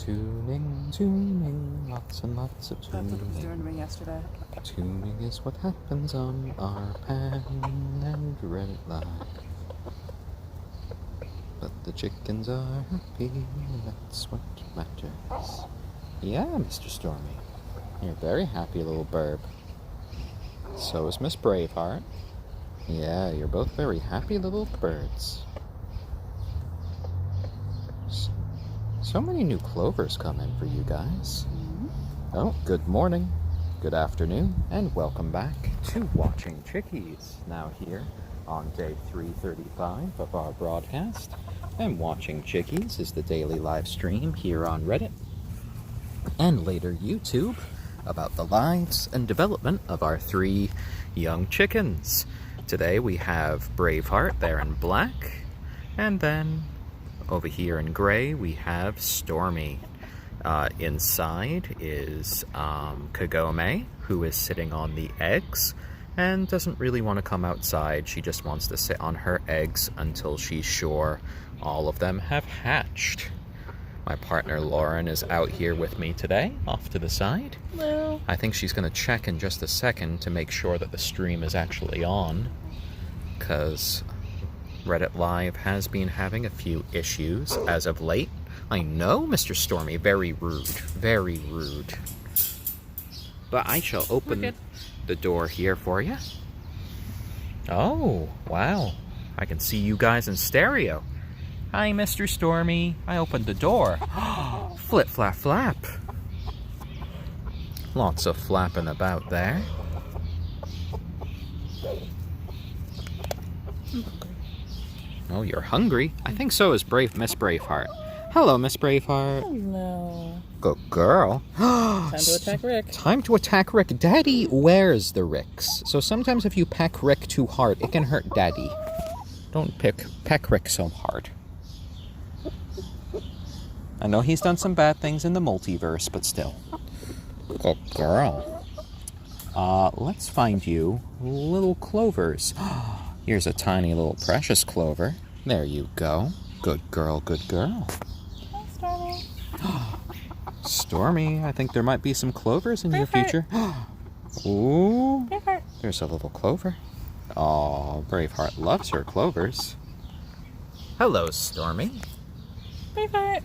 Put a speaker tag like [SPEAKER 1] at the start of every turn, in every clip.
[SPEAKER 1] Tuning, tuning, lots and lots of tuning.
[SPEAKER 2] That's what it was doing to me yesterday.
[SPEAKER 1] Tuning is what happens on our pan and Reddit Live. But the chickens are happy, and that's what matters. Yeah, Mr. Stormy. You're a very happy little burb. So is Miss Braveheart. Yeah, you're both very happy little birds. So many new clovers come in for you guys. Oh, good morning, good afternoon, and welcome back to Watching Chickies. Now here on day 335 of our broadcast. And Watching Chickies is the daily live stream here on Reddit and later YouTube about the lives and development of our 3 young chickens. Today we have Braveheart there in black, and then over here in gray we have Stormy. Inside is Kagome, who is sitting on the eggs and doesn't really want to come outside. She just wants to sit on her eggs until she's sure all of them have hatched. My partner Lauren is out here with me today, off to the side.
[SPEAKER 2] Hello.
[SPEAKER 1] I think she's going to check in just a second to make sure that the stream is actually on, because Reddit Live has been having a few issues as of late. I know, Mr. Stormy, very rude, very rude. But I shall open the door here for you. Oh, wow. I can see you guys in stereo. Hi, Mr. Stormy. I opened the door. Flip, flap, flap. Lots of flapping about there. Oh, you're hungry? I think so is Miss Braveheart. Hello, Miss Braveheart.
[SPEAKER 2] Hello.
[SPEAKER 1] Good girl.
[SPEAKER 2] Time to attack Rick.
[SPEAKER 1] Time to attack Rick. Daddy wears the Ricks. So sometimes if you peck Rick too hard, it can hurt Daddy. Don't peck Rick so hard. I know he's done some bad things in the multiverse, but still. Good girl. Let's find you little clovers. Here's a tiny little precious clover. There you go. Good girl, good girl.
[SPEAKER 2] Hi, Stormy.
[SPEAKER 1] Stormy, I think there might be some clovers in your
[SPEAKER 2] Braveheart.
[SPEAKER 1] future. Ooh,
[SPEAKER 2] Braveheart.
[SPEAKER 1] there's a little clover. Oh, Braveheart loves her clovers. Hello, Stormy.
[SPEAKER 2] Braveheart.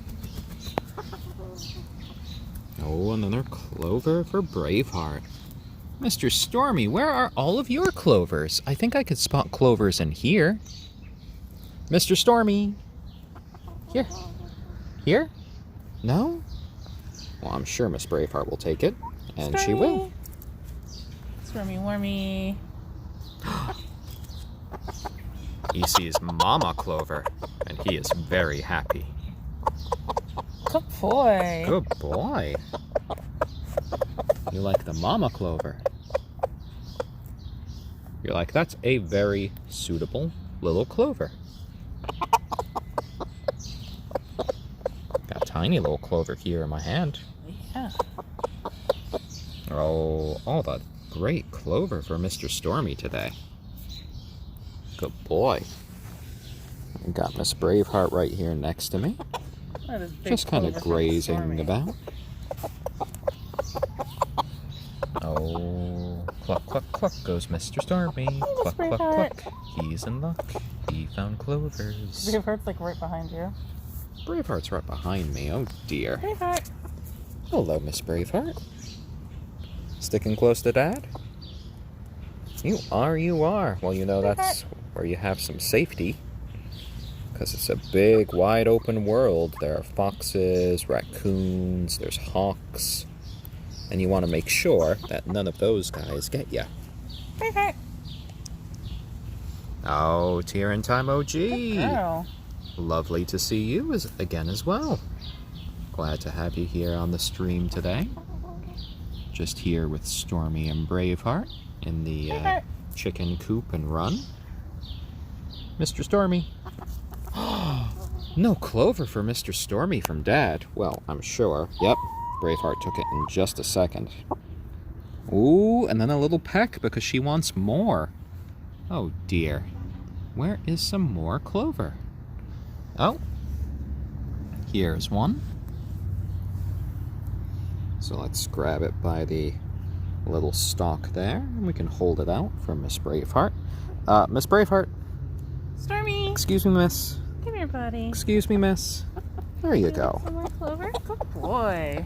[SPEAKER 1] Oh, another clover for Braveheart. Mr. Stormy, where are all of your clovers? I think I could spot clovers in here. Mr. Stormy. Here. Here? No? Well, I'm sure Miss Braveheart will take it. And
[SPEAKER 2] Stormy.
[SPEAKER 1] she will.
[SPEAKER 2] Stormy Wormy.
[SPEAKER 1] He sees Mama Clover, and he is very happy.
[SPEAKER 2] Good boy.
[SPEAKER 1] Good boy. You like the Mama Clover. You're like, that's a very suitable little clover. Got a tiny little clover here in my hand.
[SPEAKER 2] Yeah.
[SPEAKER 1] Oh, all the great clover for Mr. Stormy today. Good boy. Got Miss Braveheart right here next to me.
[SPEAKER 2] That is big
[SPEAKER 1] Just kind of
[SPEAKER 2] clover for
[SPEAKER 1] grazing
[SPEAKER 2] Stormy.
[SPEAKER 1] about. Oh, cluck, cluck, cluck goes Mr. Stormy. Cluck, cluck, cluck. He's in luck. He found clovers.
[SPEAKER 2] Braveheart's like right behind you.
[SPEAKER 1] Braveheart's right behind me. Oh, dear.
[SPEAKER 2] Braveheart.
[SPEAKER 1] Hello, Miss Braveheart. Sticking close to Dad? You are, you are. Well, you know that's where you have some safety. Because it's a big, wide open world. There are foxes, raccoons, there's hawks. And you want to make sure that none of those guys get you.
[SPEAKER 2] Braveheart.
[SPEAKER 1] Oh, Tear in Time OG.
[SPEAKER 2] Good girl.
[SPEAKER 1] Lovely to see you again as well. Glad to have you here on the stream today. Just here with Stormy and Braveheart in the chicken coop and run. Mr. Stormy. No clover for Mr. Stormy from Dad. Well, I'm sure. Yep, Braveheart took it in just a second. Ooh, and then a little peck because she wants more. Oh dear. Where is some more clover? Oh, here's one. So let's grab it by the little stalk there, and we can hold it out for Miss Braveheart. Miss Braveheart.
[SPEAKER 2] Stormy!
[SPEAKER 1] Excuse me, miss.
[SPEAKER 2] Come here, buddy.
[SPEAKER 1] Excuse me, miss. There you go.
[SPEAKER 2] Some more clover? Good boy.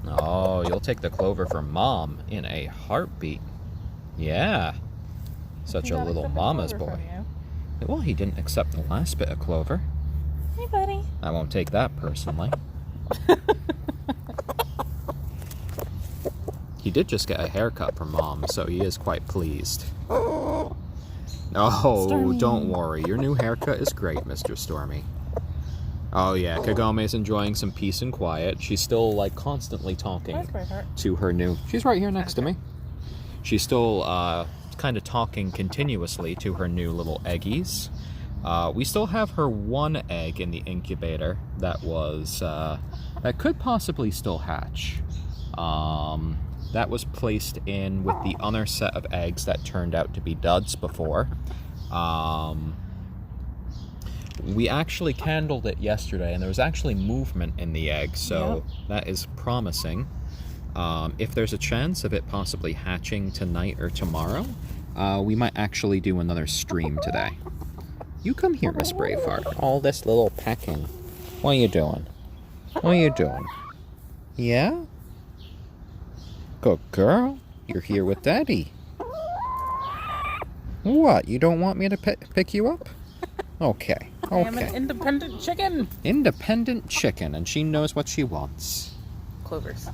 [SPEAKER 1] Oh, you'll take the clover from Mom in a heartbeat. Yeah. Such a little mama's boy. Well, he didn't accept the last bit of clover.
[SPEAKER 2] Hey, buddy.
[SPEAKER 1] I won't take that personally. He did just get a haircut from Mom, so he is quite pleased. Oh,
[SPEAKER 2] Stormy.
[SPEAKER 1] Don't worry. Your new haircut is great, Mr. Stormy. Oh yeah, Kagome's enjoying some peace and quiet. She's still, like, constantly talking to her new... She's right here next to me. She's still, kind of talking continuously to her new little eggies. We still have her one egg in the incubator that was, that could possibly still hatch. That was placed in with the other set of eggs that turned out to be duds before. We actually candled it yesterday, and there was actually movement in the egg, so that is promising. If there's a chance of it possibly hatching tonight or tomorrow, we might actually do another stream today. You come here, Miss Braveheart. All this little pecking. What are you doing? What are you doing? Yeah? Good girl. You're here with Daddy. What? You don't want me to pick you up? Okay.
[SPEAKER 2] I am an independent chicken.
[SPEAKER 1] Independent chicken, and she knows what she wants.
[SPEAKER 2] Clovers.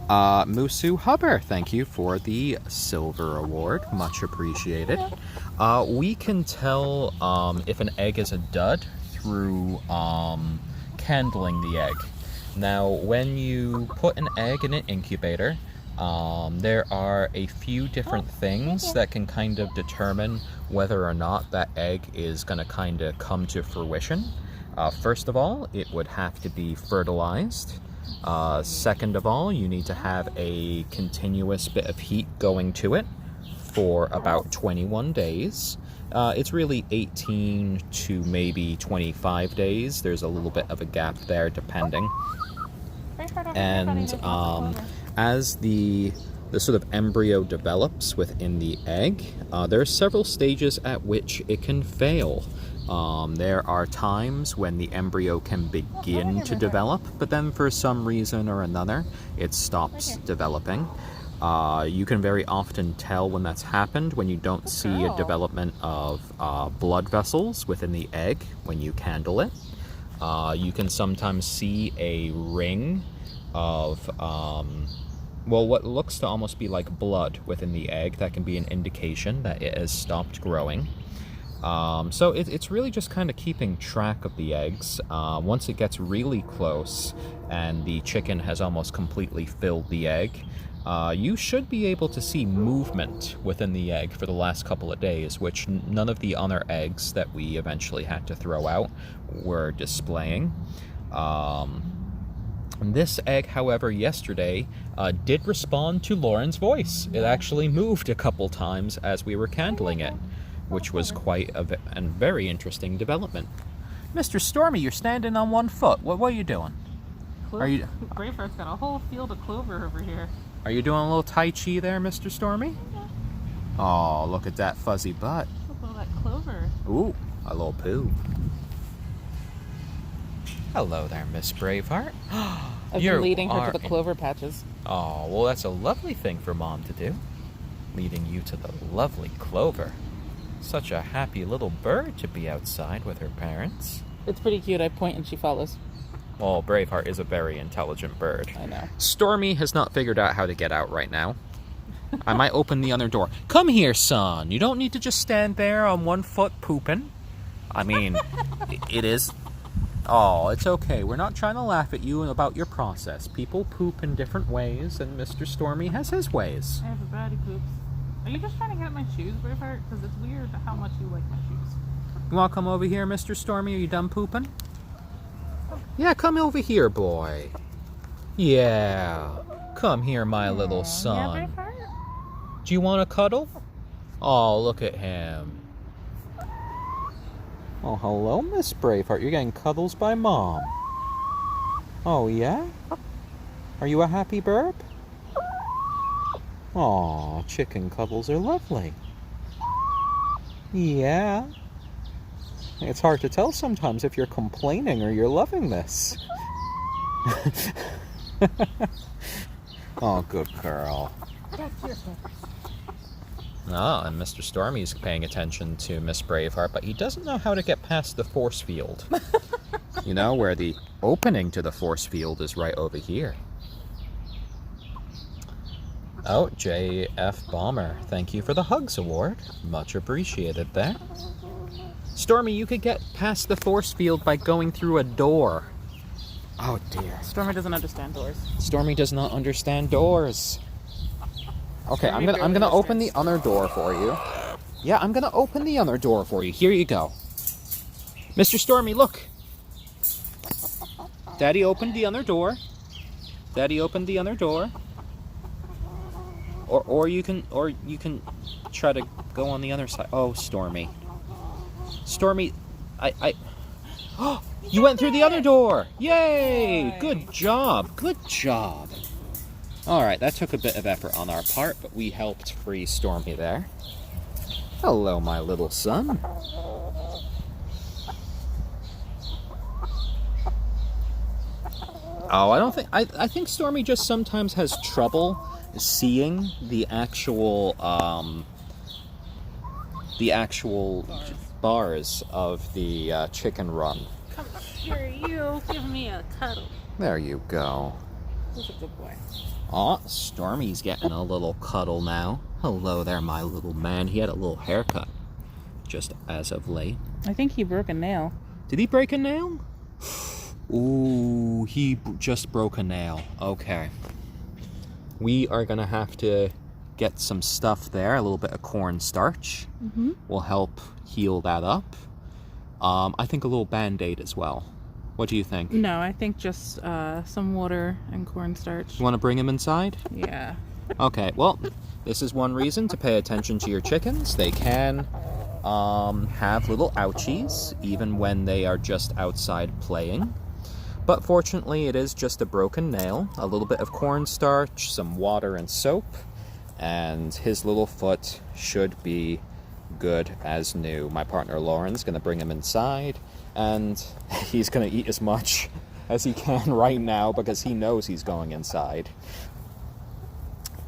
[SPEAKER 1] Musu Hubber, thank you for the silver award. Much appreciated. We can tell if an egg is a dud through candling the egg. Now, when you put an egg in an incubator, there are a few different things that can kind of determine whether or not that egg is going to kind of come to fruition. First of all, it would have to be fertilized. Second of all, you need to have a continuous bit of heat going to it for about 21 days. It's really 18 to maybe 25 days. There's a little bit of a gap there depending. And as the sort of embryo develops within the egg, there are several stages at which it can fail. There are times when the embryo can begin to develop, but then for some reason or another, it stops developing. You can very often tell when that's happened when you don't see a development of blood vessels within the egg when you candle it. You can sometimes see a ring of, well, what looks to almost be like blood within the egg. That can be an indication that it has stopped growing. So it's really just kind of keeping track of the eggs. Once it gets really close and the chicken has almost completely filled the egg, you should be able to see movement within the egg for the last couple of days, which none of the other eggs that we eventually had to throw out were displaying. This egg, however, yesterday did respond to Lauren's voice. It actually moved a couple times as we were candling it, which was quite a very interesting development. Mr. Stormy, you're standing on one foot. What are you doing?
[SPEAKER 2] Braveheart's got a whole field of clover over here.
[SPEAKER 1] Are you doing a little Tai Chi there, Mr. Stormy?
[SPEAKER 2] Yeah.
[SPEAKER 1] Oh, look at that fuzzy butt.
[SPEAKER 2] Look at all that clover.
[SPEAKER 1] Ooh, a little poo. Hello there, Miss Braveheart.
[SPEAKER 2] I've been leading her to the clover patches.
[SPEAKER 1] Oh, well, that's a lovely thing for Mom to do. Leading you to the lovely clover. Such a happy little bird to be outside with her parents.
[SPEAKER 2] It's pretty cute. I point and she follows.
[SPEAKER 1] Well, Braveheart is a very intelligent bird.
[SPEAKER 2] I know.
[SPEAKER 1] Stormy has not figured out how to get out right now. I might open the other door. Come here, son. You don't need to just stand there on one foot pooping. I mean, it is... Oh, it's okay. We're not trying to laugh at you about your process. People poop in different ways, and Mr. Stormy has his ways.
[SPEAKER 2] I have a baddie poops. Are you just trying to get at my shoes, Braveheart? Because it's weird how much you like my shoes.
[SPEAKER 1] You want to come over here, Mr. Stormy? Are you done pooping? Yeah, come over here, boy. Yeah. Come here, my little son.
[SPEAKER 2] Yeah, Braveheart?
[SPEAKER 1] Do you want to cuddle? Oh, look at him. Oh, hello, Miss Braveheart. You're getting cuddles by Mom. Oh, yeah? Are you a happy burp? Aw, chicken cuddles are lovely. Yeah. It's hard to tell sometimes if you're complaining or you're loving this. Oh, good girl. Ah, and Mr. Stormy's paying attention to Miss Braveheart, but he doesn't know how to get past the force field. You know, where the opening to the force field is right over here. Oh, JF Bomber, thank you for the Hugs Award. Much appreciated there. Stormy, you could get past the force field by going through a door. Oh dear.
[SPEAKER 2] Stormy doesn't understand doors.
[SPEAKER 1] Stormy does not understand doors. Okay, I'm gonna open the other door for you. Yeah, I'm gonna open the other door for you. Here you go. Mr. Stormy, look. Daddy opened the other door. Daddy opened the other door. Or you can try to go on the other side. Oh, Stormy. Stormy, Oh, you went through the other door. Yay! Good job. Good job. All right, that took a bit of effort on our part, but we helped free Stormy there. Hello, my little son. Oh, I think Stormy just sometimes has trouble seeing the actual bars of the chicken run.
[SPEAKER 2] Come here, you. Give me a cuddle.
[SPEAKER 1] There you go.
[SPEAKER 2] Who's a good boy?
[SPEAKER 1] Aw, Stormy's getting a little cuddle now. Hello there, my little man. He had a little haircut just as of late.
[SPEAKER 2] I think he broke a nail.
[SPEAKER 1] Did he break a nail? Ooh, he just broke a nail. Okay. We are going to have to get some stuff there. A little bit of cornstarch will help heal that up. I think a little Band-Aid as well. What do you think?
[SPEAKER 2] No, I think just some water and cornstarch.
[SPEAKER 1] You want to bring him inside?
[SPEAKER 2] Yeah.
[SPEAKER 1] Okay, well, this is one reason to pay attention to your chickens. They can have little ouchies, even when they are just outside playing. But fortunately, it is just a broken nail, a little bit of cornstarch, some water and soap, and his little foot should be good as new. My partner Lauren's going to bring him inside, and he's going to eat as much as he can right now because he knows he's going inside.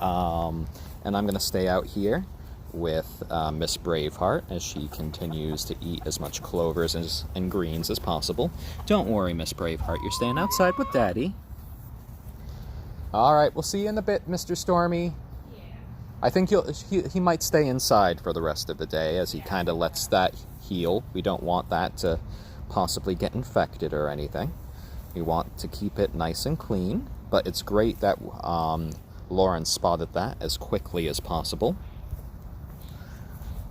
[SPEAKER 1] And I'm going to stay out here with Miss Braveheart as she continues to eat as much clovers and greens as possible. Don't worry, Miss Braveheart, you're staying outside with Daddy. All right, we'll see you in a bit, Mr. Stormy. Yeah. I think he might stay inside for the rest of the day as he kind of lets that heal. We don't want that to possibly get infected or anything. We want to keep it nice and clean, but it's great that Lauren spotted that as quickly as possible.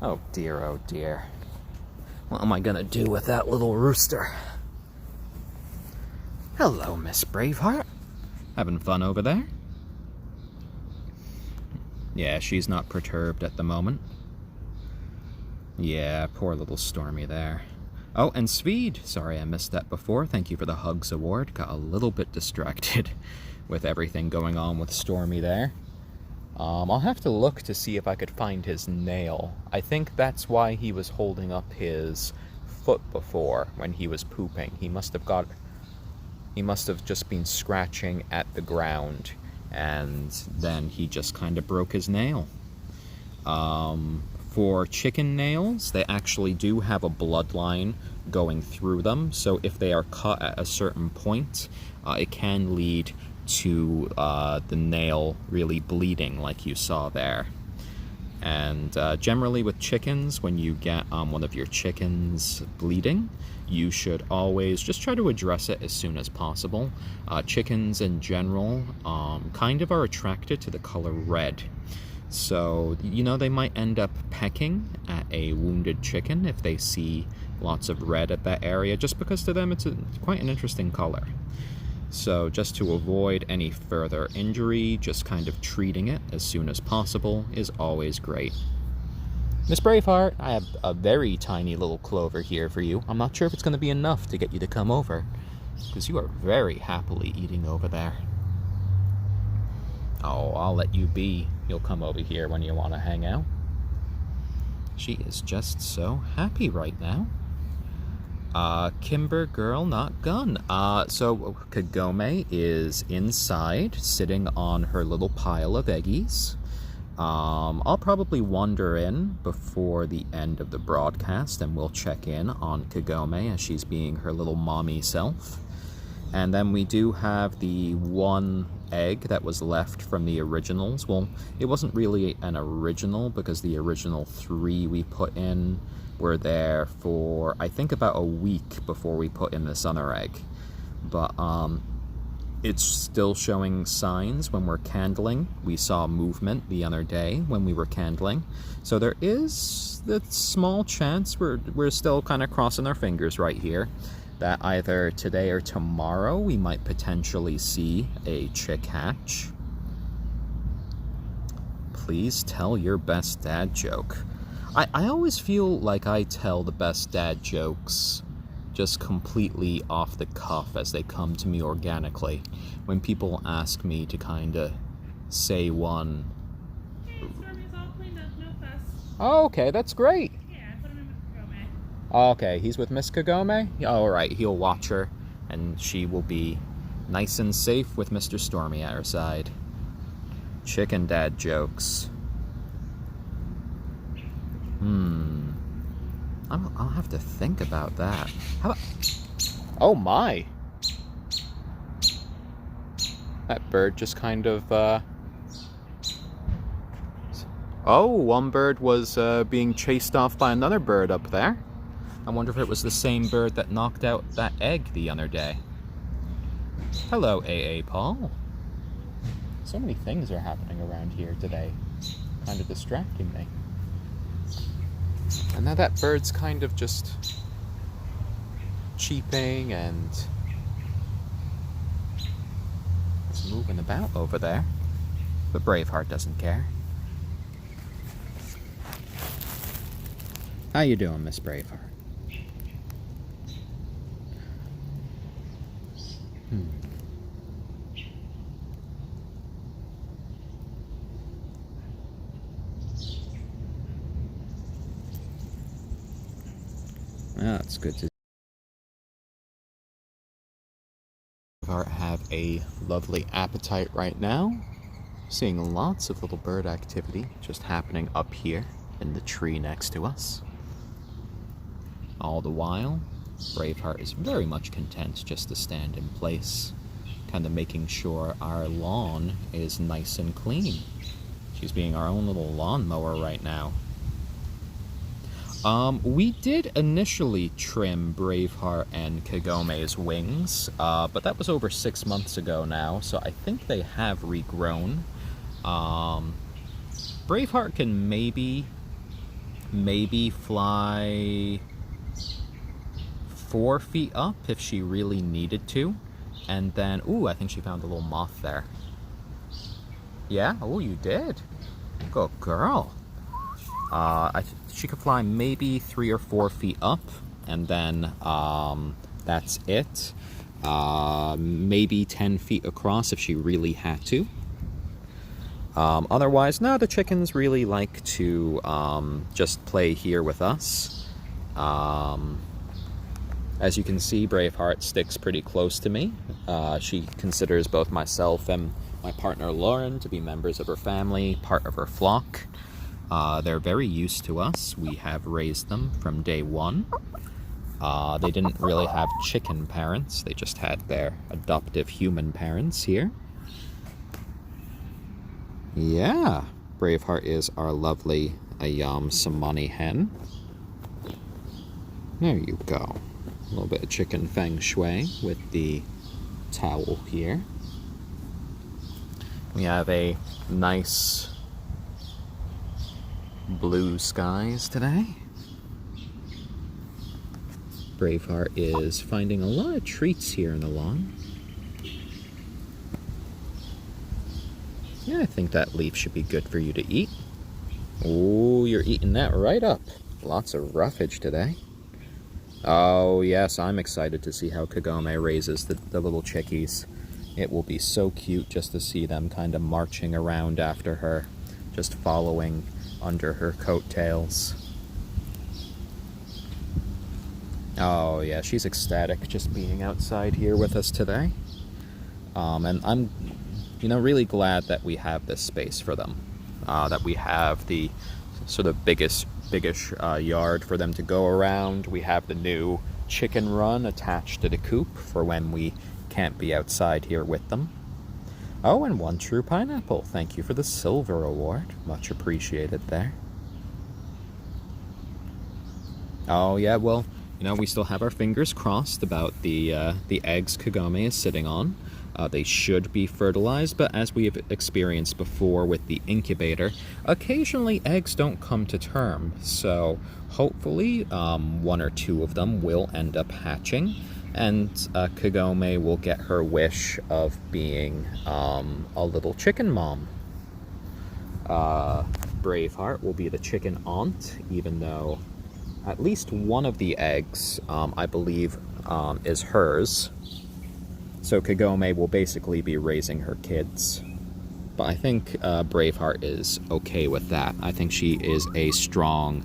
[SPEAKER 1] Oh dear, oh dear. What am I gonna do with that little rooster? Hello, Miss Braveheart. Having fun over there? Yeah, she's not perturbed at the moment. Yeah, poor little Stormy there. Oh, and Swede. Sorry I missed that before. Thank you for the Hugs Award. Got a little bit distracted with everything going on with Stormy there. I'll have to look to see if I could find his nail. I think that's why he was holding up his foot before when he was pooping. He must have just been scratching at the ground, and then he just kind of broke his nail. For chicken nails, they actually do have a bloodline going through them, so if they are cut at a certain point, it can lead to the nail really bleeding like you saw there. And generally with chickens, when you get one of your chickens bleeding, you should always just try to address it as soon as possible. Chickens in general kind of are attracted to the color red. So, you know, they might end up pecking at a wounded chicken if they see lots of red at that area, just because to them it's quite an interesting color. So just to avoid any further injury, just kind of treating it as soon as possible is always great. Miss Braveheart, I have a very tiny little clover here for you. I'm not sure if it's going to be enough to get you to come over, because you are very happily eating over there. Oh, I'll let you be. You'll come over here when you want to hang out. She is just so happy right now. Kimber girl, not gun. So Kagome is inside, sitting on her little pile of eggies. I'll probably wander in before the end of the broadcast and we'll check in on Kagome as she's being her little mommy self. And then we do have the one egg that was left from the originals. Well, it wasn't really an original because the original 3 we put in were there for, I think, about a week before we put in this other egg. But, it's still showing signs when we're candling. We saw movement the other day when we were candling. So there is the small chance, we're still kind of crossing our fingers right here, that either today or tomorrow we might potentially see a chick hatch. Please tell your best dad joke. I always feel like I tell the best dad jokes just completely off the cuff as they come to me organically. When people ask me to kind of say one.
[SPEAKER 2] Hey, Stormy's all cleaned up, no fuss.
[SPEAKER 1] Oh, okay, that's great.
[SPEAKER 2] Yeah, I put him in with Kagome.
[SPEAKER 1] Oh, okay, he's with Miss Kagome? All right, he'll watch her, and she will be nice and safe with Mr. Stormy at her side. Chicken dad jokes. I'll have to think about that. How about... Oh my! That bird just kind of, Oh, one bird was being chased off by another bird up there. I wonder if it was the same bird that knocked out that egg the other day. Hello, A.A. Paul. So many things are happening around here today. Kind of distracting me. And now that bird's kind of just cheeping and it's moving about over there. But Braveheart doesn't care. How you doing, Miss Braveheart? That's good to have a lovely appetite right now. Seeing lots of little bird activity just happening up here in the tree next to us. All the while, Braveheart is very much content just to stand in place, kind of making sure our lawn is nice and clean. She's being our own little lawnmower right now. We did initially trim Braveheart and Kagome's wings, but that was over 6 months ago now, so I think they have regrown. Braveheart can maybe fly 4 feet up if she really needed to. And then, ooh, I think she found a little moth there. Yeah? Oh, you did. Good girl. She could fly maybe 3 or 4 feet up, and then that's it. Maybe 10 feet across if she really had to. Otherwise, no, the chickens really like to just play here with us. As you can see, Braveheart sticks pretty close to me. She considers both myself and my partner Lauren to be members of her family, part of her flock. They're very used to us. We have raised them from day one. They didn't really have chicken parents. They just had their adoptive human parents here. Yeah, Braveheart is our lovely ayam cemeni hen. There you go. A little bit of chicken feng shui with the towel here. We have a nice blue skies today. Braveheart is finding a lot of treats here in the lawn. Yeah, I think that leaf should be good for you to eat. Oh, you're eating that right up. Lots of roughage today. Oh, yes, I'm excited to see how Kagome raises the little chickies. It will be so cute just to see them kind of marching around after her, just following under her coattails. Oh yeah, she's ecstatic just being outside here with us today. And I'm, really glad that we have this space for them. That we have the sort of biggish yard for them to go around. We have the new chicken run attached to the coop for when we can't be outside here with them. Oh, and one true pineapple. Thank you for the silver award. Much appreciated there. Oh yeah, well, we still have our fingers crossed about the eggs Kagome is sitting on. They should be fertilized, but as we have experienced before with the incubator, occasionally eggs don't come to term. So hopefully one or two of them will end up hatching, and Kagome will get her wish of being a little chicken mom. Braveheart will be the chicken aunt, even though at least one of the eggs, I believe, is hers. So Kagome will basically be raising her kids. But I think Braveheart is okay with that. I think she is a strong,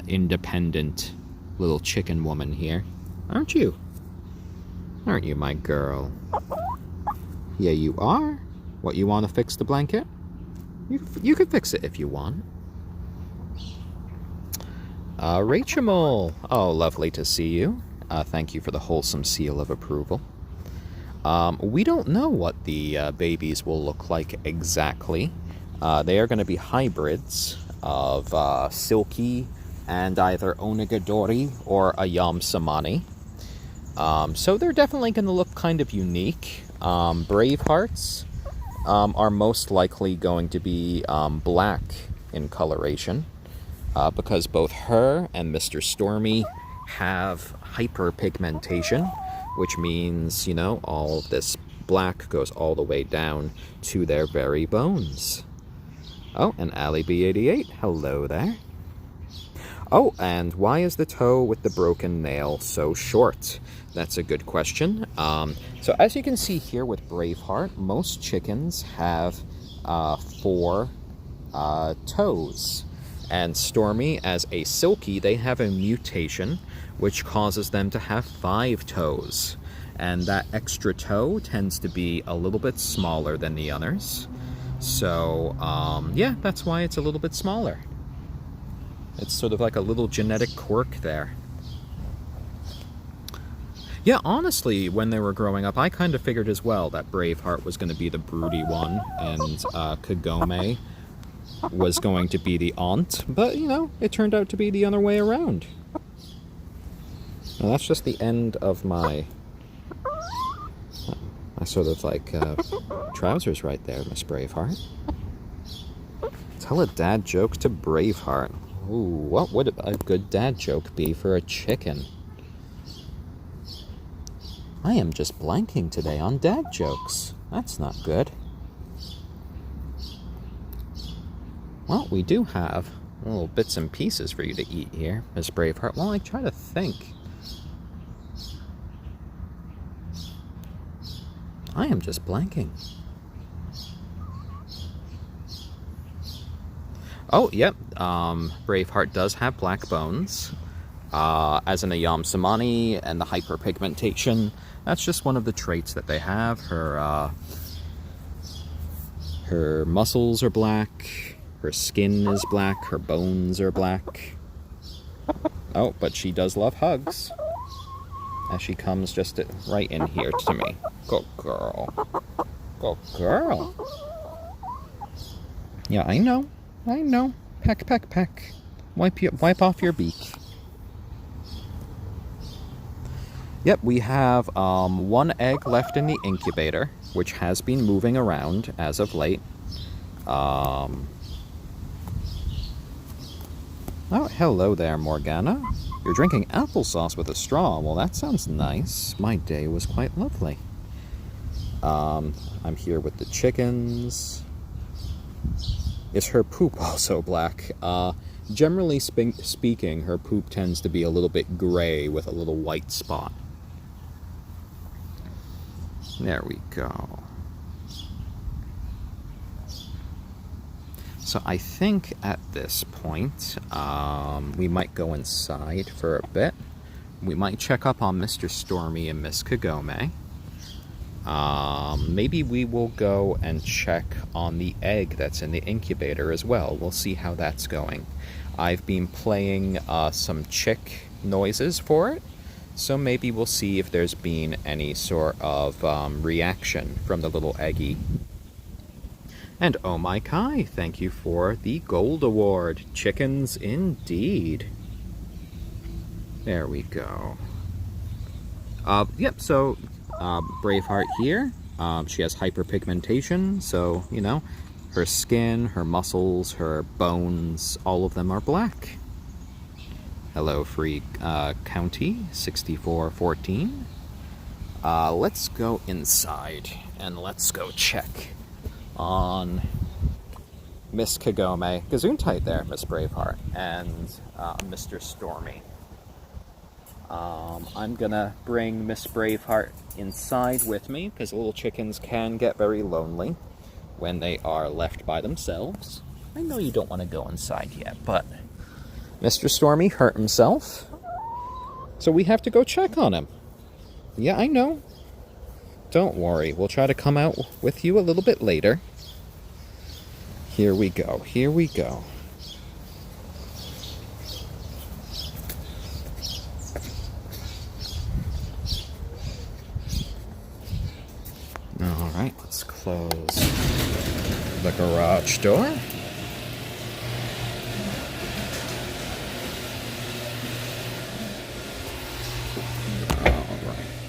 [SPEAKER 1] independent little chicken woman here. Aren't you? Aren't you, my girl? Yeah, you are. What, you want to fix the blanket? You could fix it if you want. Rachel, oh, lovely to see you. Thank you for the wholesome seal of approval. We don't know what the babies will look like exactly. They are going to be hybrids of silkie and either onagadori or ayam cemeni. So they're definitely going to look kind of unique. Bravehearts are most likely going to be black in coloration. Because both her and Mr. Stormy have hyperpigmentation, which means, all of this black goes all the way down to their very bones. Oh, and Ali B88, hello there. Oh, and why is the toe with the broken nail so short? That's a good question. So as you can see here with Braveheart, most chickens have 4 toes. And Stormy, as a silkie, they have a mutation which causes them to have 5 toes. And that extra toe tends to be a little bit smaller than the others. So, yeah, that's why it's a little bit smaller. It's sort of like a little genetic quirk there. Yeah, honestly, when they were growing up, I kind of figured as well that Braveheart was going to be the broody one, and Kagome was going to be the aunt, but, it turned out to be the other way around. Now, that's just the end of my sort of, trousers right there, Miss Braveheart. Tell a dad joke to Braveheart. Ooh, what would a good dad joke be for a chicken? I am just blanking today on dad jokes. That's not good. Well, we do have little bits and pieces for you to eat here, Miss Braveheart. Well, I try to think. I am just blanking. Oh, yep. Braveheart does have black bones. As in ayam cemeni and the hyperpigmentation. That's just one of the traits that they have. Her muscles are black. Her skin is black. Her bones are black. Oh, but she does love hugs. As she comes just right in here to me. Good girl. Good girl. Yeah, I know. I know. Peck, peck, peck. Wipe off your beak. Yep, we have 1 egg left in the incubator, which has been moving around as of late. Oh, hello there, Morgana. You're drinking applesauce with a straw. Well, that sounds nice. My day was quite lovely. I'm here with the chickens. Is her poop also black? Generally speaking, her poop tends to be a little bit gray with a little white spot. There we go. So I think at this point, we might go inside for a bit. We might check up on Mr. Stormy and Miss Kagome. Maybe we will go and check on the egg that's in the incubator as well. We'll see how that's going. I've been playing some chick noises for it, so maybe we'll see if there's been any sort of reaction from the little eggy. And oh my Kai, thank you for the gold award. Chickens indeed. There we go. Yep, so Braveheart here. She has hyperpigmentation, so, you know, her skin, her muscles, her bones, all of them are black. Hello, Free County 6414. Let's go inside and let's go check on Miss Kagome. Gesundheit there, Miss Braveheart, and Mr. Stormy. I'm gonna bring Miss Braveheart inside with me because little chickens can get very lonely when they are left by themselves. I know you don't want to go inside yet, but Mr. Stormy hurt himself, so we have to go check on him. Yeah, I know. Don't worry, we'll try to come out with you a little bit later. Here we go, here we go. Alright, let's close the garage door.